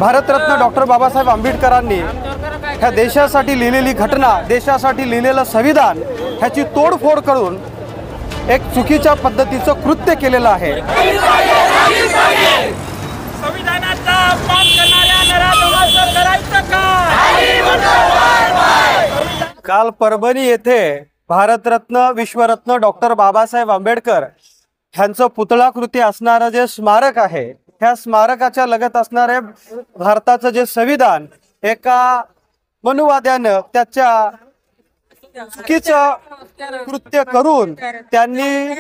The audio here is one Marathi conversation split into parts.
भारतरत्न डॉक्टर बाबासाहेब आंबेडकरांनी ह्या देशासाठी लिहिलेली घटना, देशासाठी लिहिलेलं संविधान ह्याची तोडफोड करून एक चुकीच्या पद्धतीचं कृत्य केलेलं आहे। संविधानाचा अपमान करणाऱ्या नराधमांचं करायचं काय? काल परभणी येथे भारतरत्न विश्वरत्न डॉक्टर बाबासाहेब आंबेडकर ह्यांचं पुतळाकृती असणारं जे स्मारक आहे, ह्या स्मारकाच्या लगत असणारे भारताचं जे संविधान एका मनुवाद्यानं त्याच्या चुकीचं कृत्य करून त्यांनी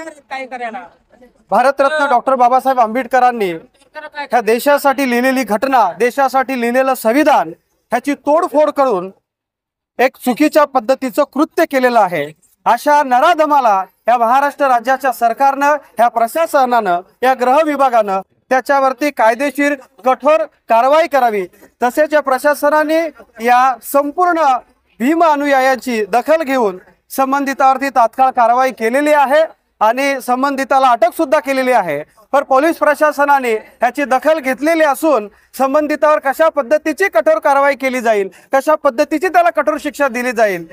भारतरत्न डॉक्टर बाबासाहेब आंबेडकरांनी ह्या देशासाठी लिहिलेली घटना, देशासाठी लिहिलेलं संविधान ह्याची तोडफोड करून एक चुकीच्या पद्धतीचं कृत्य केलेलं आहे। अशा नराधमाला या महाराष्ट्र राज्याच्या सरकारनं, ह्या प्रशासनानं, या गृह विभागानं त्याच्यावरती कायदेशीर कठोर कारवाई करावी। तसेच या प्रशासनाने या संपूर्ण भीम अनुयायांची दखल घेऊन संबंधितावरती तात्काळ कारवाई केलेली आहे आणि संबंधिताला अटक सुद्धा केलेली आहे। पर पोलीस प्रशासनाने ह्याची दखल घेतलेली असून संबंधितावर कशा पद्धतीची कठोर कारवाई केली जाईल, कशा पद्धतीची त्याला कठोर शिक्षा दिली जाईल,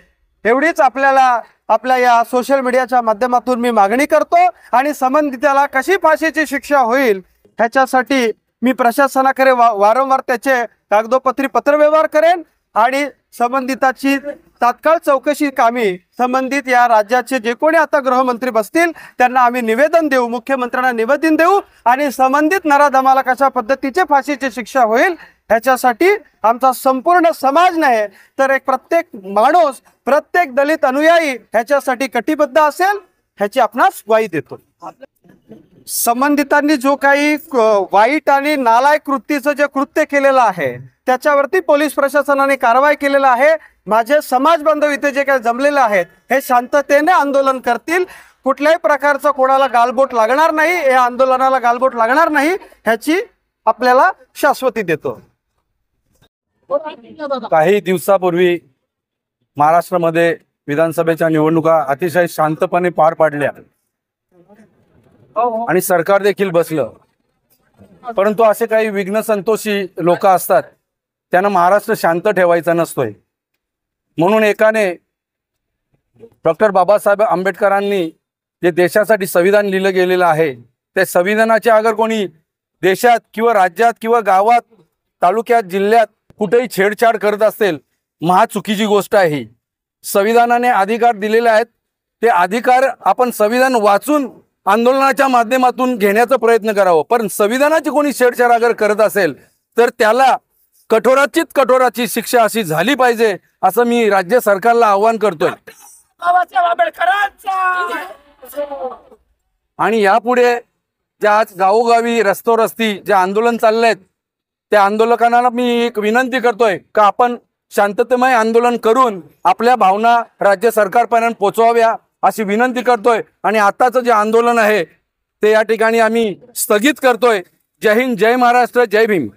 एवढीच आपल्या या सोशल मीडियाच्या माध्यमातून मी मागणी करतो। आणि संबंधिताला कशी फाशीची शिक्षा होईल ह्याच्यासाठी मी प्रशासनाकडे वारंवार त्याचे कागदोपत्री पत्रव्यवहार करेन आणि संबंधिताची तात्काळ चौकशी कामी संबंधित या राज्याचे जे कोणी आता गृहमंत्री बसतील त्यांना आम्ही निवेदन देऊ, मुख्यमंत्र्यांना निवेदन देऊ आणि संबंधित नराधमाला कशा पद्धतीचे फाशीची शिक्षा होईल ह्याच्यासाठी आमचा संपूर्ण समाज नाही तर एक प्रत्येक माणूस, प्रत्येक दलित अनुयायी ह्याच्यासाठी कटिबद्ध असेल ह्याची आपणास ग्वाही देतो। संबंधितांनी जो काही वाईट आणि नालायक कृतीचं जे कृत्य केलेलं आहे त्याच्यावरती पोलीस प्रशासनाने कारवाई केलेलं आहे। माझे समाज बांधव इथे जे काही जमलेले आहेत हे शांततेने आंदोलन करतील, कुठल्याही प्रकारचं कोणाला गालबोट लागणार नाही, या आंदोलनाला गालबोट लागणार नाही ह्याची आपल्याला शाश्वती देतो। काही दिवसापूर्वी महाराष्ट्रामध्ये विधानसभेच्या निवडणुका अतिशय शांतपणे पार पाडल्या आणि सरकार देखील बसलं, परंतु असे काही विघ्न संतोषी लोक असतात त्यांना महाराष्ट्र शांत ठेवायचा नसतोय। म्हणून एकाने डॉक्टर बाबासाहेब आंबेडकरांनी जे देशासाठी संविधान लिहिलं गेलेलं आहे त्या संविधानाचे अगर कोणी देशात किंवा राज्यात किंवा गावात, तालुक्यात, जिल्ह्यात कुठेही छेडछाड करत असेल, महा चुकीची गोष्ट आहे ही। संविधानाने अधिकार दिलेले आहेत, ते अधिकार आपण संविधान वाचून आंदोलनाच्या माध्यमातून घेण्याचा प्रयत्न करावा। पण संविधानाची कोणी छेडछाड अगर करत असेल तर त्याला कठोराची शिक्षा अशी झाली पाहिजे असं मी राज्य सरकारला आवाहन करतोय। आणि यापुढे ज्या आज गावोगावी रस्त्यावरती जे आंदोलन चाललंय त्या आंदोलकांना मी एक विनंती करतोय का आपण शांततेमय आंदोलन करून आपल्या भावना राज्य सरकारपर्यंत पोहोचवाव्या अशी विनंती करतोय। आणि आताचं जे आंदोलन आहे ते या ठिकाणी आम्ही स्थगित करतोय। जय हिंद, जय महाराष्ट्र, जय भीम।